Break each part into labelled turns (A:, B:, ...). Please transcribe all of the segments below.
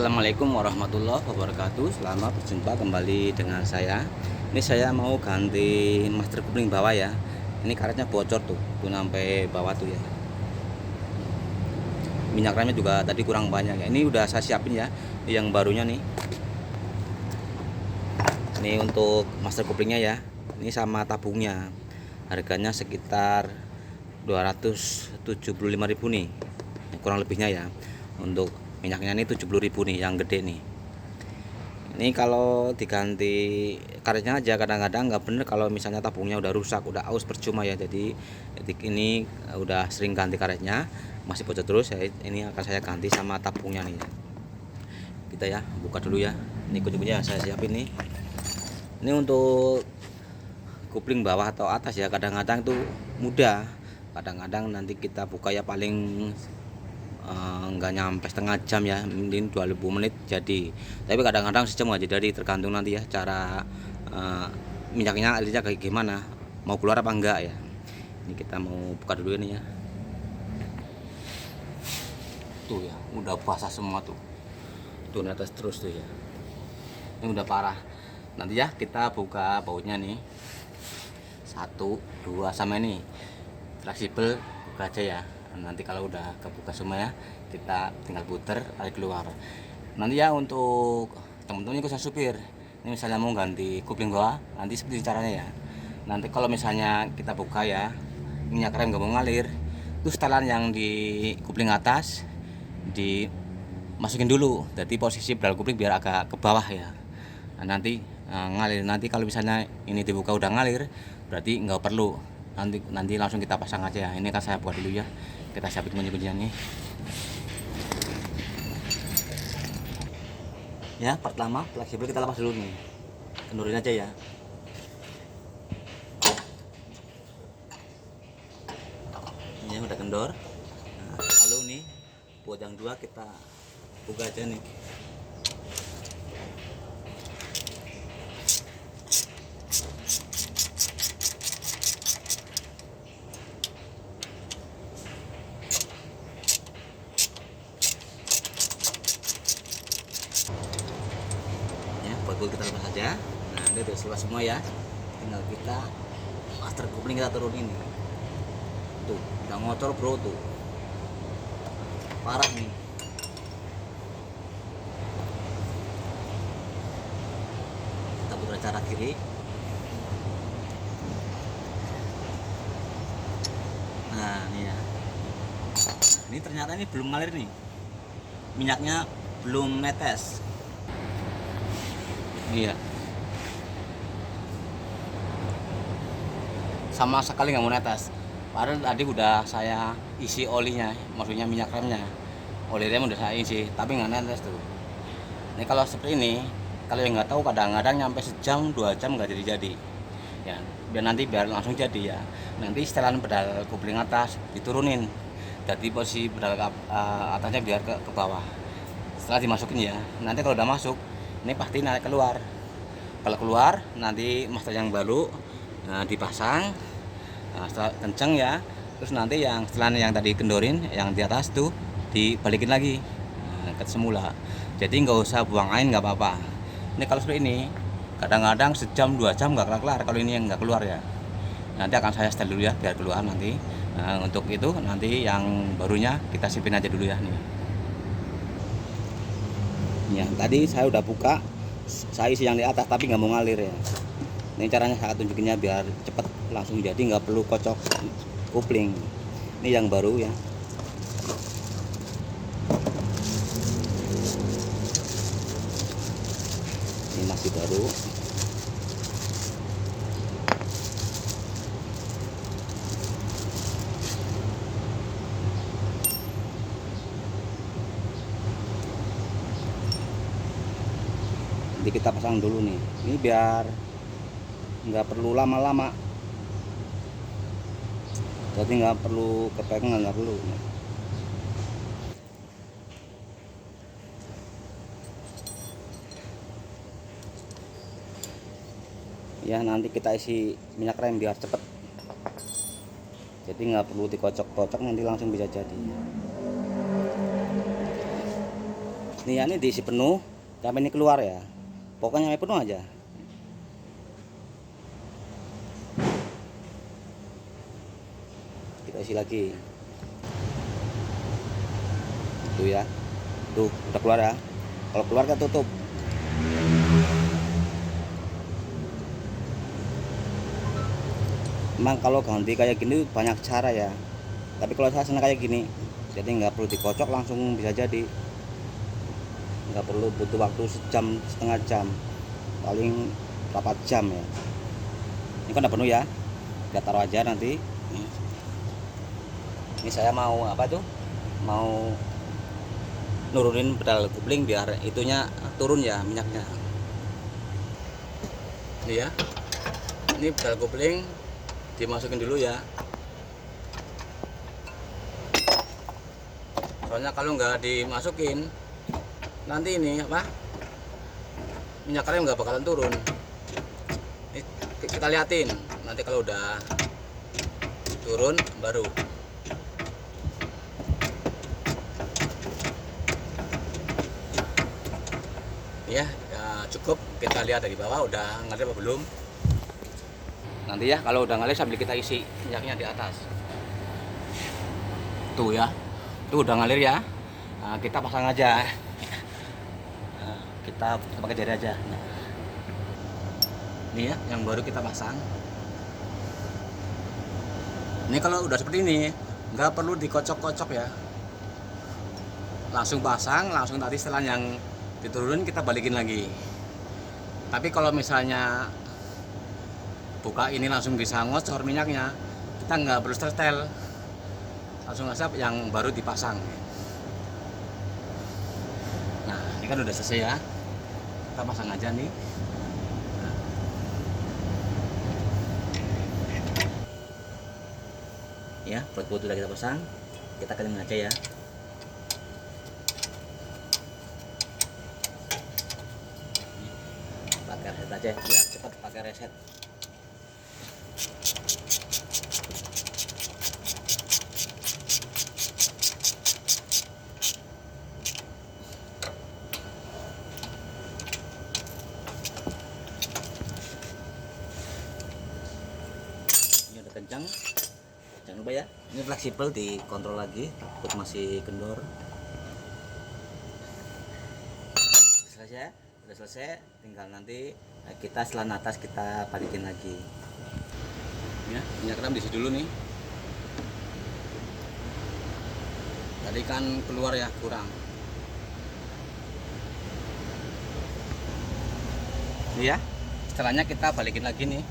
A: Assalamualaikum warahmatullahi wabarakatuh. Selamat berjumpa kembali dengan saya. Ini saya mau ganti master kopling bawah ya. Ini karetnya bocor tuh sampai bawah tuh ya. Minyak remnya juga tadi kurang banyak ya. Ini udah saya siapin ya, yang barunya nih. Ini untuk master koplingnya ya. Ini sama tabungnya. Harganya sekitar 275.000 nih. Kurang lebihnya ya. Untuk minyaknya ini 70.000 nih yang gede nih. Ini kalau diganti karetnya aja kadang-kadang nggak bener, kalau misalnya tabungnya udah rusak, udah aus percuma ya. Jadi ini udah sering ganti karetnya, masih bocor terus ya. Ini akan saya ganti sama tabungnya nih. Kita ya buka dulu ya. Ini kunci-kuncinya saya siapin nih. Ini untuk kopling bawah atau atas ya, kadang-kadang tuh mudah, kadang-kadang nanti kita buka ya paling nggak nyampe setengah jam ya, mungkin 20 menit jadi, tapi kadang-kadang sejam aja, jadi tergantung nanti ya cara minyaknya alirnya kayak gimana, mau keluar apa enggak ya. Ini kita mau buka dulu ini ya. Tuh ya udah basah semua tuh netes terus tuh ya, ini udah parah. Nanti ya kita buka bautnya nih, 1, 2 sama ini fleksibel, buka aja ya. Nanti kalau udah kebuka semua ya, kita tinggal puter tarik keluar. Nanti ya untuk teman-teman khusus supir, ini misalnya mau ganti kopling bawah, nanti seperti caranya ya. Nanti kalau misalnya kita buka ya, minyak rem nggak mau ngalir, itu setelan yang di kopling atas dimasukin dulu, jadi posisi pedal kopling biar agak ke bawah ya. Nah, nanti ngalir. Nanti kalau misalnya ini dibuka udah ngalir, berarti nggak perlu, nanti langsung kita pasang aja ya. Ini kan saya buat dulu ya, kita siapin kunci-kuncian nih ya. Pertama fleksibel kita lepas dulu nih, kendorin aja ya. Ini udah kendor. Nah, lalu nih buat yang 2 kita buka aja nih. Buat kita lepas saja. Nah ini udah lepas semua ya, tinggal kita master kopling kita turunin nih. Tuh udah ngocor bro, tuh parah nih. Kita putar cara kiri. Nah ini ya, ini ternyata ini belum ngalir nih, minyaknya belum netes. Iya, sama sekali nggak mau netes. Padahal tadi udah saya isi olinya, maksudnya minyak remnya, oli rem udah saya isi, tapi nggak netes tuh. Ini kalau seperti ini, kalau yang nggak tahu kadang-kadang nyampe sejam 2 jam nggak jadi ya. Biar langsung jadi ya. Nanti setelan pedal kopling atas diturunin, jadi posisi pedal atasnya biar ke bawah. Setelah dimasukin ya, nanti kalau udah masuk ini pasti narik keluar. Kalau keluar nanti master yang baru dipasang, setelah kenceng ya. Terus nanti yang setelan yang tadi kendorin yang di atas tuh dibalikin lagi ke semula. Jadi nggak usah buang air, nggak apa-apa. Ini kalau seperti ini kadang-kadang sejam 2 jam nggak kelar kalau ini yang nggak keluar ya. Nanti akan saya setel dulu ya biar keluar nanti. Untuk itu nanti yang barunya kita sipin aja dulu ya nih. Ya tadi saya udah buka, saya isi yang di atas tapi nggak mau ngalir ya. Ini caranya saya tunjukinnya biar cepet langsung jadi, nggak perlu kocok kopling. Ini yang baru ya. Ini masih baru. Nanti kita pasang dulu nih, ini biar nggak perlu lama-lama, jadi nggak perlu kepegang, nggak perlu ya. Nanti kita isi minyak rem biar cepet, jadi nggak perlu dikocok-kocok, nanti langsung bisa jadi. Nih ya, ini diisi penuh sampai ini keluar ya, pokoknya sampai penuh aja. Kita isi lagi tuh ya, tuh udah keluar ya. Kalau keluar kita tutup. Emang kalau ganti kayak gini banyak cara ya, tapi kalau saya senang kayak gini, jadi nggak perlu dikocok, langsung bisa jadi, nggak perlu butuh waktu sejam setengah jam, paling berapa jam ya. Ini kan udah penuh ya, kita taruh aja nanti. Ini saya mau apa tuh, mau nurunin pedal kopling biar itunya turun ya minyaknya. Ini ya, ini pedal kopling dimasukin dulu ya, soalnya kalau nggak dimasukin nanti ini apa, minyak rem nggak bakalan turun. Ini kita liatin nanti kalau udah turun baru ya, cukup kita lihat dari bawah udah ngalir apa belum. Nanti ya kalau udah ngalir sambil kita isi minyaknya di atas. Tuh ya, tuh udah ngalir ya. Nah, kita pasang aja. Nah, kita pakai jari aja. Nah. Ini ya, yang baru kita pasang. Ini kalau udah seperti ini, nggak perlu dikocok-kocok ya. Langsung pasang, langsung tadi setelah yang diturunin kita balikin lagi. Tapi kalau misalnya buka ini langsung bisa ngocor minyaknya, kita nggak perlu setel, langsung aja yang baru dipasang. Nah ini kan udah selesai ya, kita pasang aja nih. Ya, buat udah kita pasang, kita kencang aja ya. Pakai reset aja biar cepat, pakai reset. Ini udah kencang, jangan lupa ya, ini fleksibel, dikontrol lagi takut masih kendor. Selesai, udah selesai, tinggal nanti kita setelah atas kita balikin lagi ya. Minyak rem diisi dulu nih, tadi kan keluar ya kurang. Ini ya, setelahnya kita balikin lagi nih.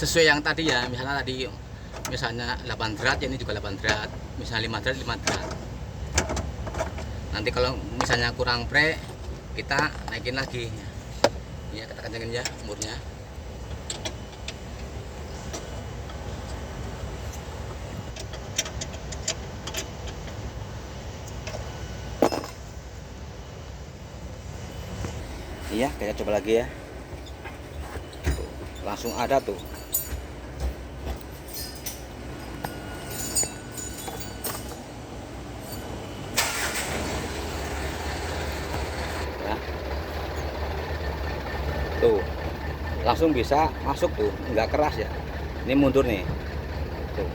A: Sesuai yang tadi ya, misalnya 8 derajat ya, ini juga 8 derajat, misalnya 5 derajat 5 derajat. Nanti kalau misalnya kurang pre, kita naikin lagi ya, kita kencengin ya umurnya. Iya, kita coba lagi ya, langsung ada tuh. Tuh langsung bisa masuk tuh, nggak keras ya. Ini mundur nih tuh.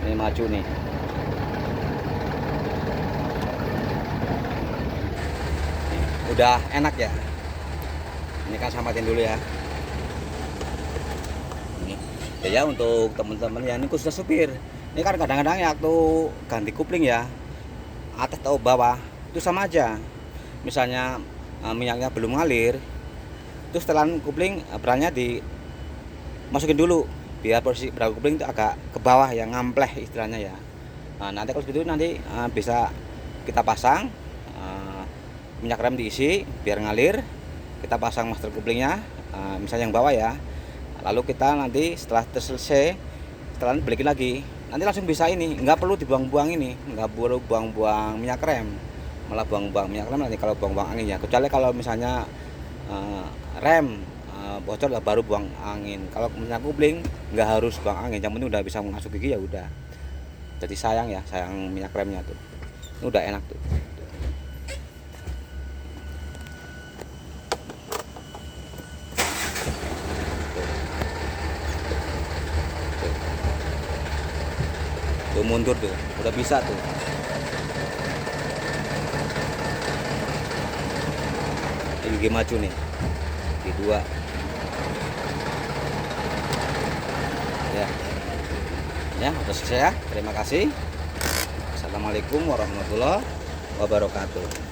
A: Ini maju nih. Udah enak ya. Ini kan samatin dulu ya. Ini ya untuk teman-teman ya, ini khusus supir. Ini kan kadang-kadang ya waktu ganti kopling ya, atas atau bawah itu sama aja. Misalnya minyaknya belum ngalir, itu setelan kopling berannya dimasukin dulu biar posisi pedal kopling itu agak ke bawah ya, ngampleh istilahnya ya. Nah, nanti kalau begitu nanti bisa kita pasang, minyak rem diisi biar ngalir, kita pasang master koplingnya, misalnya yang bawah ya. Lalu kita nanti setelah selesai, setelan balikin lagi. nanti langsung bisa ini, nggak perlu dibuang-buang ini, nggak perlu buang-buang minyak rem, malah buang-buang minyak rem nanti kalau buang-buang anginnya. Kecuali kalau misalnya rem bocor lah baru buang angin. Kalau misalnya kopling nggak harus buang angin, yang penting udah bisa masuk gigi ya udah. Jadi sayang ya, sayang minyak remnya tuh. Ini udah enak tuh. Tuh mundur tuh, udah bisa tuh. Ini gigi maju nih, gigi 2 ya. Ya udah selesai ya, terima kasih. Assalamualaikum warahmatullahi wabarakatuh.